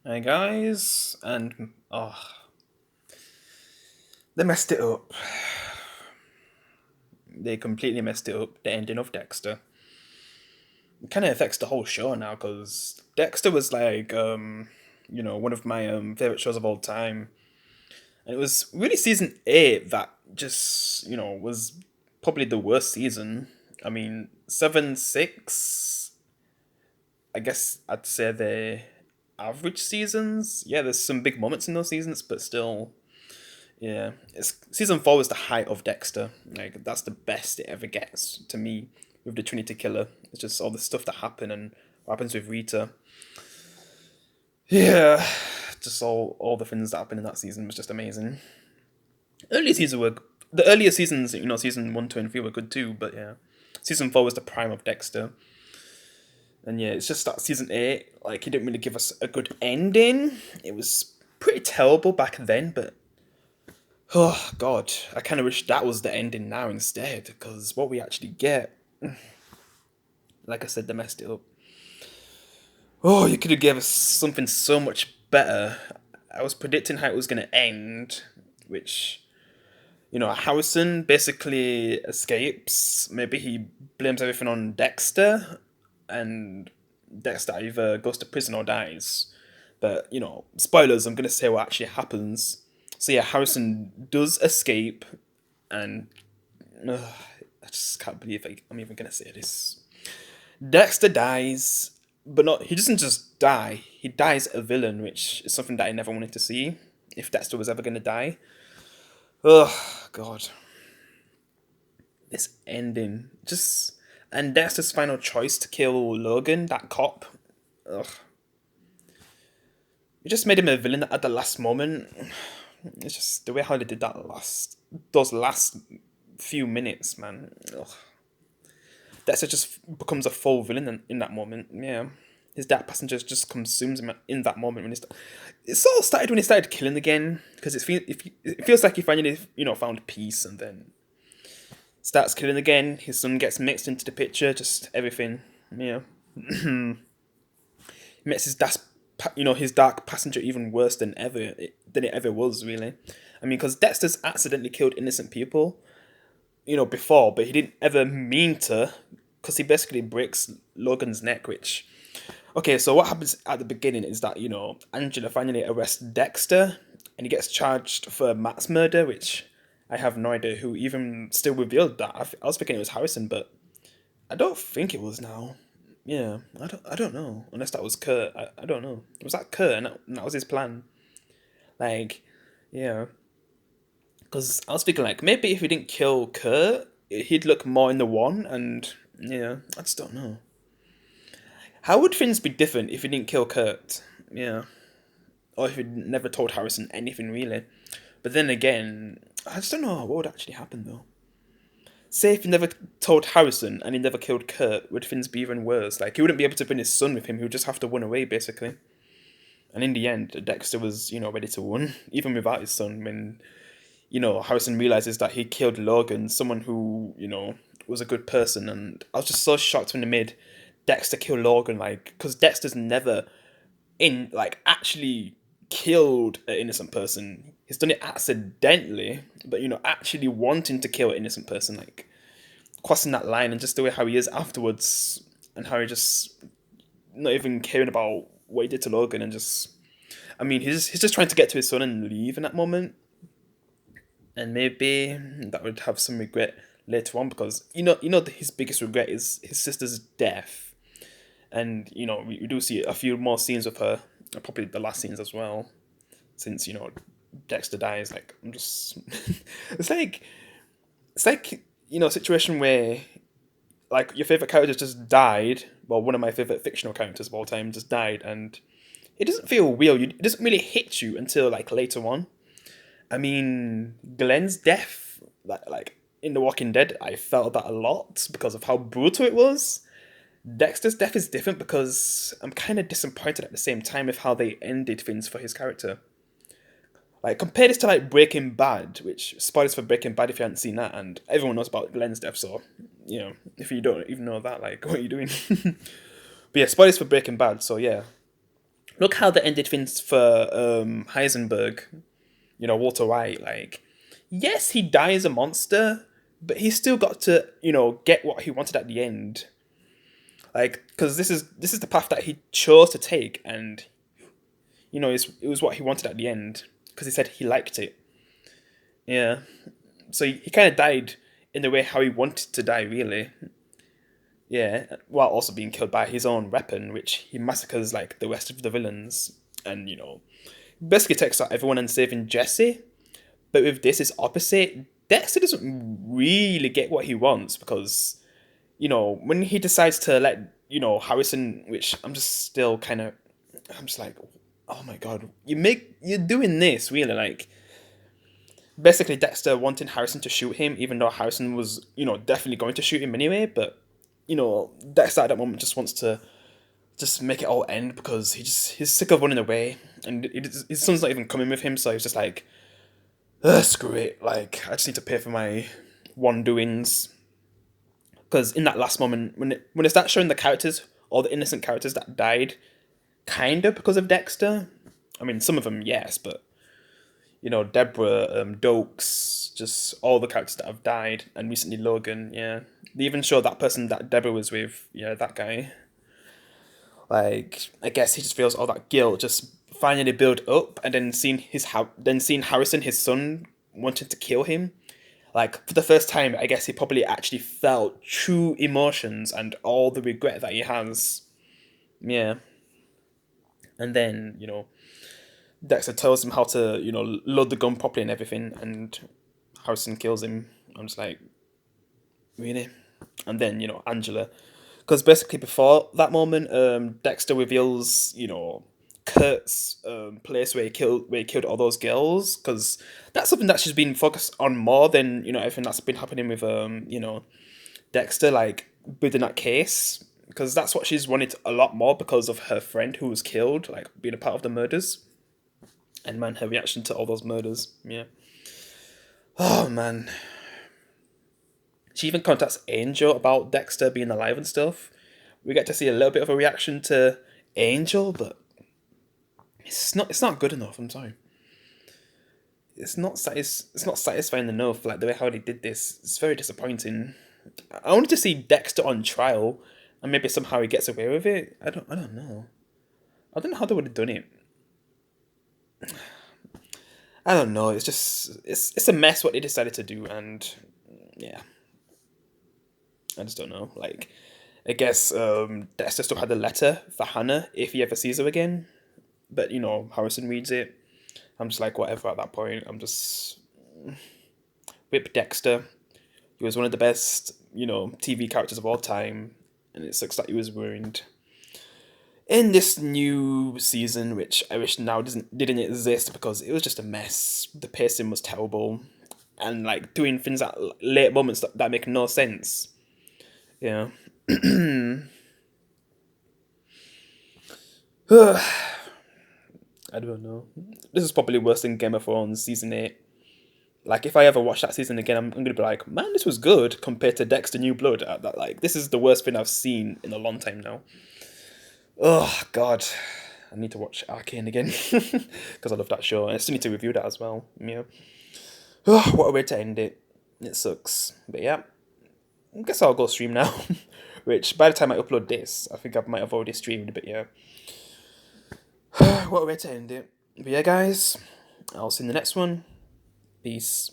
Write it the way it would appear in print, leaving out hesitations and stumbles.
Hey guys, and they messed it up. They completely messed it up. The ending of Dexter. It kind of affects the whole show now because Dexter was like, one of my favorite shows of all time, and it was really season 8 that just was probably the worst season. I mean, 7, 6. I guess I'd say the average seasons. Yeah, there's some big moments in those seasons, but still. Yeah, season 4 was the height of Dexter. Like that's the best it ever gets to me with the Trinity Killer. It's just all the stuff that happened and what happens with Rita. Yeah, just all the things that happened in that season was just amazing. Early seasons were the earlier seasons, season 1, 2, and 3 were good too. But yeah, season 4 was the prime of Dexter. And yeah, it's just that season 8, like he didn't really give us a good ending. It was pretty terrible back then, but oh god, I kind of wish that was the ending now instead, because what we actually get, like I said, they messed it up. Oh, you could have given us something so much better. I was predicting how it was going to end, which, Harrison basically escapes. Maybe he blames everything on Dexter, and Dexter either goes to prison or dies. But, spoilers, I'm going to say what actually happens. So yeah, Harrison does escape, and I just can't believe I'm even gonna say this. Dexter dies, but not. He doesn't just die. He dies a villain, which is something that I never wanted to see. If Dexter was ever gonna die, oh god, this ending just and Dexter's final choice to kill Logan, that cop. Ugh, it just made him a villain at the last moment. It's just the way how they did those last few minutes, man. Ugh. Dexter just becomes a full villain in that moment. Yeah, his dark passenger just consumes him in that moment when it sort of started when he started killing again because it feels like he finally found peace and then starts killing again. His son gets mixed into the picture, just everything. Yeah, makes his dark passenger even worse than it ever was really. I mean, because Dexter's accidentally killed innocent people, before, but he didn't ever mean to, because he basically breaks Logan's neck, which. Okay, so what happens at the beginning is that, Angela finally arrests Dexter, and he gets charged for Matt's murder, which I have no idea who even still revealed that. I was thinking it was Harrison, but I don't think it was now. Yeah, I don't know. Unless that was Kurt. I don't know. Was that Kurt and that was his plan? Like, yeah. Because I was thinking, like, maybe if he didn't kill Kurt, he'd look more in the one, and yeah, I just don't know. How would things be different if he didn't kill Kurt? Yeah. Or if he never told Harrison anything, really. But then again, I just don't know what would actually happen, though. Say if he never told Harrison and he never killed Kurt, would things be even worse? Like, he wouldn't be able to bring his son with him, he would just have to run away, basically. And in the end, Dexter was, ready to run, even without his son, when Harrison realizes that he killed Logan, someone who, was a good person. And I was just so shocked when they made Dexter kill Logan, like, because Dexter's never actually killed an innocent person. He's done it accidentally, but, actually wanting to kill an innocent person, like, crossing that line and just the way how he is afterwards and how he just not even caring about what he did to Logan and just. I mean, he's just trying to get to his son and leave in that moment, and maybe that would have some regret later on because his biggest regret is his sister's death, and we do see a few more scenes of her, probably the last scenes as well, since Dexter dies. Like I'm just, it's like a situation where like your favorite character just died. Well, one of my favorite fictional characters of all time just died, and it doesn't feel real. It doesn't really hit you until like later on. I mean, Glenn's death, like in The Walking Dead, I felt that a lot because of how brutal it was. Dexter's death is different because I'm kind of disappointed at the same time with how they ended things for his character. Like, compare this to, like, Breaking Bad, which, spoilers for Breaking Bad if you haven't seen that, and everyone knows about Glenn's death, so if you don't even know that, like, what are you doing? But yeah, spoilers for Breaking Bad. So yeah, look how they ended things for Heisenberg. Walter White. Like, yes, he dies a monster, but he still got to get what he wanted at the end. Like, because this is the path that he chose to take, and it was what he wanted at the end. Because he said he liked it. Yeah. So he kind of died in the way how he wanted to die, really. Yeah, while also being killed by his own weapon, which he massacres like the rest of the villains, and basically takes out everyone and saving Jesse. But with this, it's opposite. Dexter doesn't really get what he wants because when he decides to let Harrison, which I'm just like, oh my god, you're doing this really, like, basically Dexter wanting Harrison to shoot him, even though Harrison was definitely going to shoot him anyway, but Dexter at that moment just wants to just make it all end because he's sick of running away, and his son's not even coming with him, so he's just like, ugh, screw it, like, I just need to pay for my wrongdoings. Because in that last moment, when it starts showing the characters, all the innocent characters that died, kind of because of Dexter. I mean, some of them, yes, but Deborah, Dokes, just all the characters that have died, and recently Logan. Yeah, they even show that person that Deborah was with. Yeah, that guy. Like, I guess he just feels all that guilt just finally build up, and then seeing Harrison, his son, wanting to kill him. Like, for the first time, I guess he probably actually felt true emotions and all the regret that he has. Yeah. And then, Dexter tells him how to, load the gun properly and everything, and Harrison kills him. I'm just like, really? And then, Angela. Because basically before that moment, Dexter reveals, Kurt's place where he killed all those girls, because that's something that she's been focused on more than everything that's been happening with Dexter, like, building that case, because that's what she's wanted a lot more because of her friend who was killed, like, being a part of the murders, and man, her reaction to all those murders. Yeah. Oh man. She even contacts Angel about Dexter being alive and stuff. We get to see a little bit of a reaction to Angel, but it's not good enough. I'm sorry. It's not satisfying enough. Like, the way how they did this, it's very disappointing. I wanted to see Dexter on trial, and maybe somehow he gets away with it. I don't know. I don't know how they would have done it. I don't know. It's just it's a mess what they decided to do, and yeah, I just don't know. Like, I guess Dexter still had the letter for Hannah if he ever sees her again, but Harrison reads it. I'm just like, whatever at that point. I'm just Whip Dexter. He was one of the best TV characters of all time, and it sucks that he was ruined in this new season, which I wish now didn't exist because it was just a mess. The pacing was terrible, and like doing things at late moments that make no sense. Yeah. I don't know. This is probably worse than Game of Thrones season 8. Like, if I ever watch that season again, I'm gonna be like, man, this was good compared to Dexter New Blood. Like, this is the worst thing I've seen in a long time now. Oh God, I need to watch Arcane again because I love that show, and I still need to review that as well. Yeah. Oh, what a way to end it. It sucks, but yeah. I guess I'll go stream now. Which, by the time I upload this, I think I might have already streamed, but yeah. What a way to end it. But yeah, guys, I'll see you in the next one. Peace.